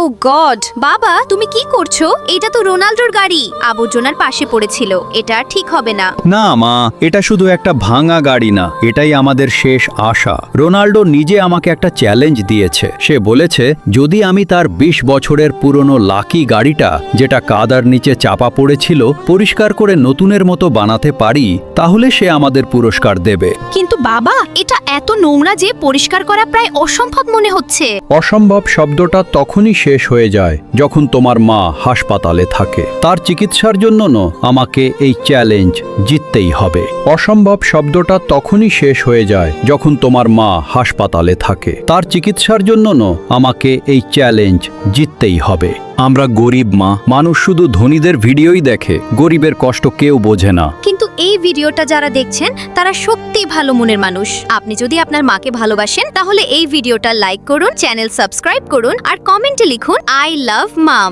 ও god, বাবা তুমি কি করছো? এটা তো রোনাল্ডোর গাড়ি, আবর্জনার পাশে পড়েছিল। এটা আর ঠিক হবে না। না মা, এটা শুধু একটা ভাঙা গাড়ি না, এটাই আমাদের শেষ আশা। রোনাল্ডো নিজে আমাকে একটা চ্যালেঞ্জ দিয়েছে। সে বলেছে যদি আমি তার ২০ বছরের পুরনো লাকি গাড়িটা, যেটা কাদার নিচে চাপা পড়েছিল, পরিষ্কার করে নতুনের মতো বানাতে পারি, তাহলে সে আমাদের পুরস্কার দেবে। কিন্তু বাবা, এটা এত নোংরা যে পরিষ্কার করা প্রায় অসম্ভব মনে হচ্ছে। অসম্ভব শব্দটা তখনই শেষ হয়ে যায় যখন তোমার মা হাসপাতালে থাকে। তার চিকিৎসার জন্য আমাকে এই চ্যালেঞ্জ জিততেই হবে। অসম্ভব শব্দটা তখনই শেষ হয়ে যায় যখন তোমার মা হাসপাতালে থাকে। তার চিকিৎসার জন্য আমাকে এই চ্যালেঞ্জ জিততেই হবে। আমরা গরিব মা, মানুষ শুধু ধনীদের ভিডিওই দেখে, গরিবের কষ্ট কেউ বোঝে না। কিন্তু এই ভিডিওটা যারা দেখছেন তারা সত্যি ভালো মনের মানুষ। আপনি যদি আপনার মাকে ভালোবাসেন তাহলে এই ভিডিওটা লাইক করুন, চ্যানেল সাবস্ক্রাইব করুন আর কমেন্টে লিখুন আই লাভ মম।